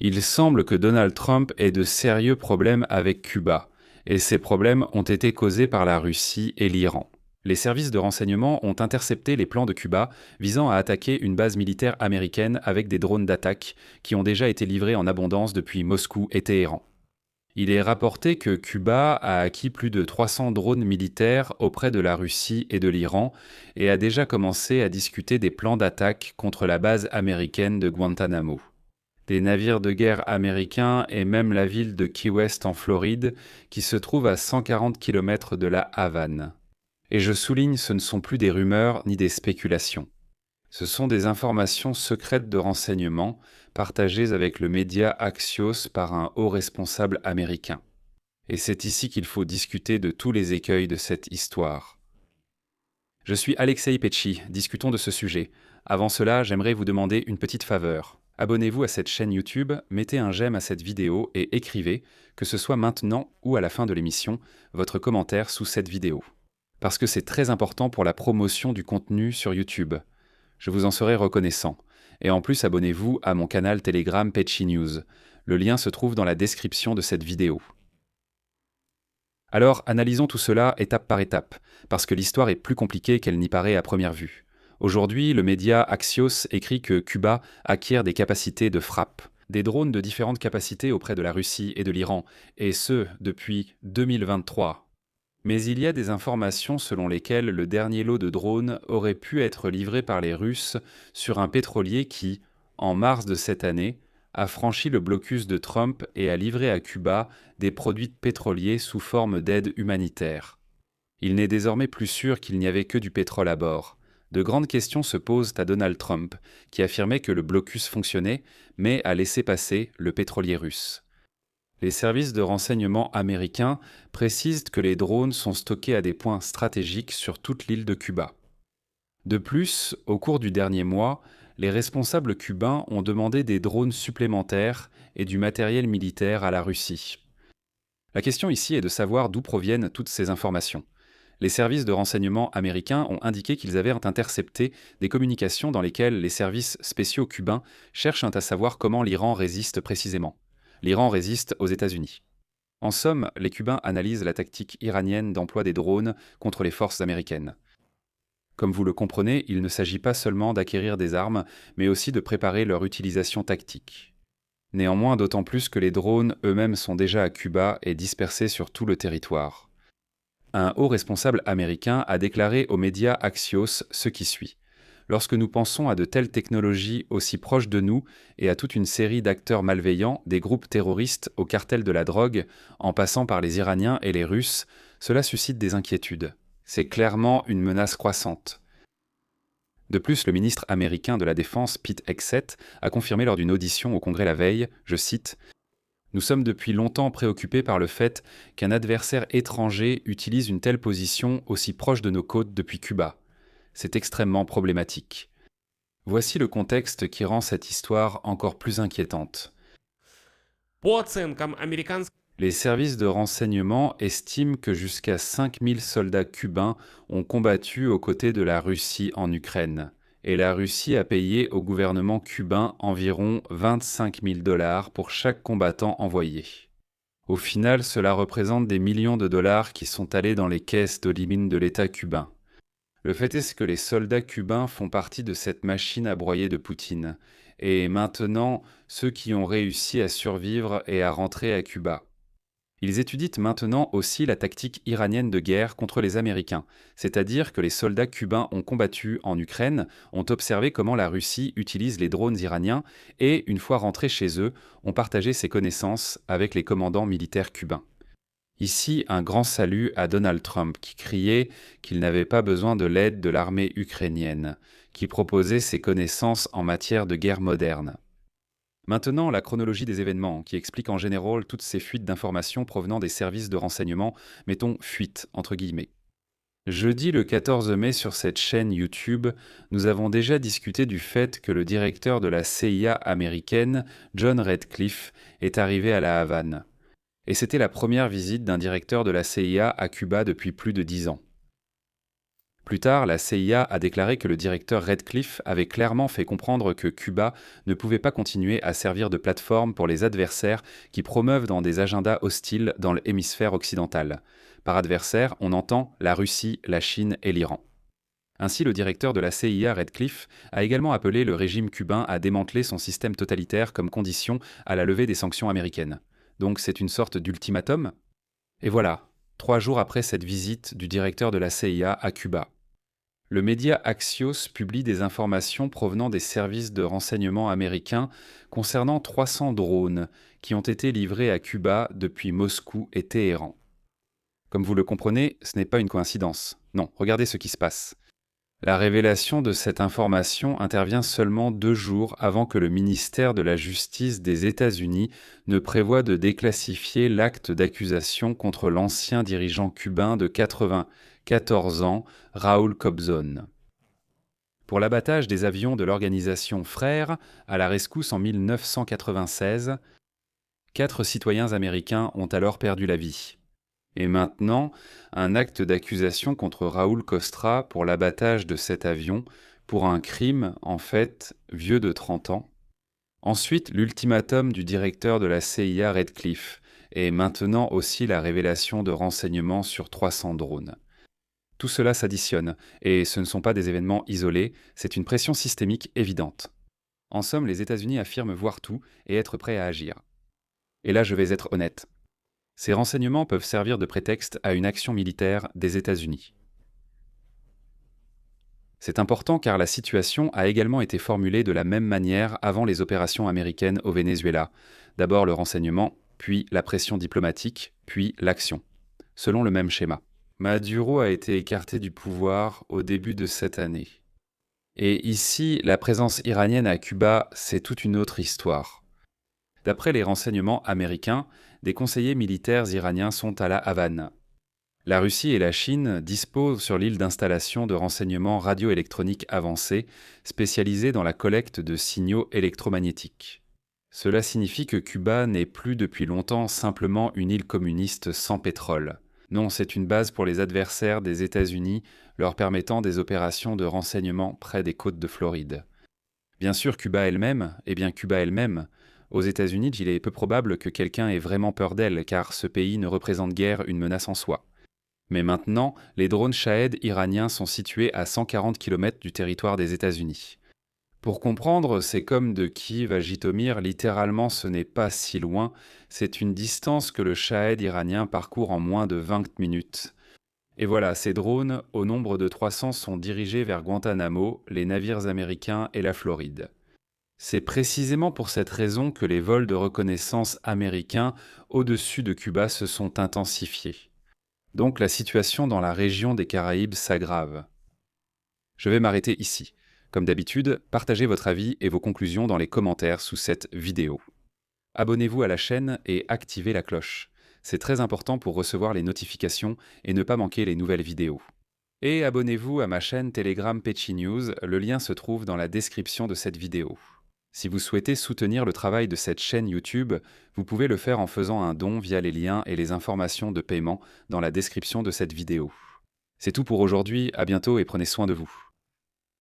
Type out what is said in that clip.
Il semble que Donald Trump ait de sérieux problèmes avec Cuba, et ces problèmes ont été causés par la Russie et l'Iran. Les services de renseignement ont intercepté les plans de Cuba visant à attaquer une base militaire américaine avec des drones d'attaque qui ont déjà été livrés en abondance depuis Moscou et Téhéran. Il est rapporté que Cuba a acquis plus de 300 drones militaires auprès de la Russie et de l'Iran et a déjà commencé à discuter des plans d'attaque contre la base américaine de Guantanamo. Des navires de guerre américains et même la ville de Key West en Floride, qui se trouve à 140 km de la Havane. Et je souligne, ce ne sont plus des rumeurs ni des spéculations. Ce sont des informations secrètes de renseignement partagées avec le média Axios par un haut responsable américain. Et c'est ici qu'il faut discuter de tous les écueils de cette histoire. Je suis Alexei Petchi, discutons de ce sujet. Avant cela, j'aimerais vous demander une petite faveur. Abonnez-vous à cette chaîne YouTube, mettez un j'aime à cette vidéo et écrivez, que ce soit maintenant ou à la fin de l'émission, votre commentaire sous cette vidéo. Parce que c'est très important pour la promotion du contenu sur YouTube. Je vous en serai reconnaissant. Et en plus, abonnez-vous à mon canal Telegram Petchi News. Le lien se trouve dans la description de cette vidéo. Alors, analysons tout cela étape par étape, parce que l'histoire est plus compliquée qu'elle n'y paraît à première vue. Aujourd'hui, le média Axios écrit que Cuba acquiert des capacités de frappe, des drones de différentes capacités auprès de la Russie et de l'Iran, et ce, depuis 2023. Mais il y a des informations selon lesquelles le dernier lot de drones aurait pu être livré par les Russes sur un pétrolier qui, en mars de cette année, a franchi le blocus de Trump et a livré à Cuba des produits pétroliers sous forme d'aide humanitaire. Il n'est désormais plus sûr qu'il n'y avait que du pétrole à bord. De grandes questions se posent à Donald Trump, qui affirmait que le blocus fonctionnait, mais a laissé passer le pétrolier russe. Les services de renseignement américains précisent que les drones sont stockés à des points stratégiques sur toute l'île de Cuba. De plus, au cours du dernier mois, les responsables cubains ont demandé des drones supplémentaires et du matériel militaire à la Russie. La question ici est de savoir d'où proviennent toutes ces informations. Les services de renseignement américains ont indiqué qu'ils avaient intercepté des communications dans lesquelles les services spéciaux cubains cherchent à savoir comment l'Iran résiste précisément. L'Iran résiste aux États-Unis. En somme, les Cubains analysent la tactique iranienne d'emploi des drones contre les forces américaines. Comme vous le comprenez, il ne s'agit pas seulement d'acquérir des armes, mais aussi de préparer leur utilisation tactique. Néanmoins, d'autant plus que les drones eux-mêmes sont déjà à Cuba et dispersés sur tout le territoire. Un haut responsable américain a déclaré aux médias Axios ce qui suit. Lorsque nous pensons à de telles technologies aussi proches de nous et à toute une série d'acteurs malveillants, des groupes terroristes au cartel de la drogue, en passant par les Iraniens et les Russes, cela suscite des inquiétudes. C'est clairement une menace croissante. De plus, le ministre américain de la Défense, Pete Hegseth, a confirmé lors d'une audition au Congrès la veille, je cite, « Nous sommes depuis longtemps préoccupés par le fait qu'un adversaire étranger utilise une telle position aussi proche de nos côtes depuis Cuba. C'est extrêmement problématique. » Voici le contexte qui rend cette histoire encore plus inquiétante. Les services de renseignement estiment que jusqu'à 5000 soldats cubains ont combattu aux côtés de la Russie en Ukraine. Et la Russie a payé au gouvernement cubain environ 25 000 $ pour chaque combattant envoyé. Au final, cela représente des millions de dollars qui sont allés dans les caisses d'Olimine de l'État cubain. Le fait est que les soldats cubains font partie de cette machine à broyer de Poutine. Et maintenant, ceux qui ont réussi à survivre et à rentrer à Cuba. Ils étudient maintenant aussi la tactique iranienne de guerre contre les Américains, c'est-à-dire que les soldats cubains ont combattu en Ukraine, ont observé comment la Russie utilise les drones iraniens et, une fois rentrés chez eux, ont partagé ces connaissances avec les commandants militaires cubains. Ici, un grand salut à Donald Trump qui criait qu'il n'avait pas besoin de l'aide de l'armée ukrainienne, qui proposait ses connaissances en matière de guerre moderne. Maintenant, la chronologie des événements, qui explique en général toutes ces fuites d'informations provenant des services de renseignement, mettons fuites entre guillemets. Jeudi le 14 mai sur cette chaîne YouTube, nous avons déjà discuté du fait que le directeur de la CIA américaine, John Radcliffe, est arrivé à la Havane. Et c'était la première visite d'un directeur de la CIA à Cuba depuis plus de 10 ans. Plus tard, la CIA a déclaré que le directeur Redcliffe avait clairement fait comprendre que Cuba ne pouvait pas continuer à servir de plateforme pour les adversaires qui promeuvent dans des agendas hostiles dans l'hémisphère occidental. Par adversaire, on entend la Russie, la Chine et l'Iran. Ainsi, le directeur de la CIA, Redcliffe, a également appelé le régime cubain à démanteler son système totalitaire comme condition à la levée des sanctions américaines. Donc c'est une sorte d'ultimatum. Et voilà, 3 jours après cette visite du directeur de la CIA à Cuba. Le média Axios publie des informations provenant des services de renseignement américains concernant 300 drones qui ont été livrés à Cuba depuis Moscou et Téhéran. Comme vous le comprenez, ce n'est pas une coïncidence. Non, regardez ce qui se passe. La révélation de cette information intervient seulement 2 jours avant que le ministère de la Justice des États-Unis ne prévoie de déclassifier l'acte d'accusation contre l'ancien dirigeant cubain de 94 ans, Raúl Cobzón. Pour l'abattage des avions de l'organisation Frères à la rescousse en 1996, 4 citoyens américains ont alors perdu la vie. Et maintenant, un acte d'accusation contre Raúl Costra pour l'abattage de cet avion, pour un crime, en fait, vieux de 30 ans. Ensuite, l'ultimatum du directeur de la CIA Redcliffe, et maintenant aussi la révélation de renseignements sur 300 drones. Tout cela s'additionne, et ce ne sont pas des événements isolés, c'est une pression systémique évidente. En somme, les États-Unis affirment voir tout et être prêts à agir. Et là, je vais être honnête. Ces renseignements peuvent servir de prétexte à une action militaire des États-Unis. C'est important car la situation a également été formulée de la même manière avant les opérations américaines au Venezuela. D'abord le renseignement, puis la pression diplomatique, puis l'action. Selon le même schéma. Maduro a été écarté du pouvoir au début de cette année. Et ici, la présence iranienne à Cuba, c'est toute une autre histoire. D'après les renseignements américains, des conseillers militaires iraniens sont à La Havane. La Russie et la Chine disposent sur l'île d'installations de renseignements radioélectroniques avancés, spécialisés dans la collecte de signaux électromagnétiques. Cela signifie que Cuba n'est plus depuis longtemps simplement une île communiste sans pétrole. Non, c'est une base pour les adversaires des États-Unis, leur permettant des opérations de renseignement près des côtes de Floride. Bien sûr, Cuba elle-même, aux États-Unis, il est peu probable que quelqu'un ait vraiment peur d'elle, car ce pays ne représente guère une menace en soi. Mais maintenant, les drones Shahed iraniens sont situés à 140 km du territoire des États-Unis. Pour comprendre, c'est comme de Kiev à Jytomyr, littéralement ce n'est pas si loin, c'est une distance que le Shahed iranien parcourt en moins de 20 minutes. Et voilà, ces drones, au nombre de 300, sont dirigés vers Guantanamo, les navires américains et la Floride. C'est précisément pour cette raison que les vols de reconnaissance américains au-dessus de Cuba se sont intensifiés. Donc la situation dans la région des Caraïbes s'aggrave. Je vais m'arrêter ici. Comme d'habitude, partagez votre avis et vos conclusions dans les commentaires sous cette vidéo. Abonnez-vous à la chaîne et activez la cloche. C'est très important pour recevoir les notifications et ne pas manquer les nouvelles vidéos. Et abonnez-vous à ma chaîne Telegram Pechi News, le lien se trouve dans la description de cette vidéo. Si vous souhaitez soutenir le travail de cette chaîne YouTube, vous pouvez le faire en faisant un don via les liens et les informations de paiement dans la description de cette vidéo. C'est tout pour aujourd'hui, à bientôt et prenez soin de vous.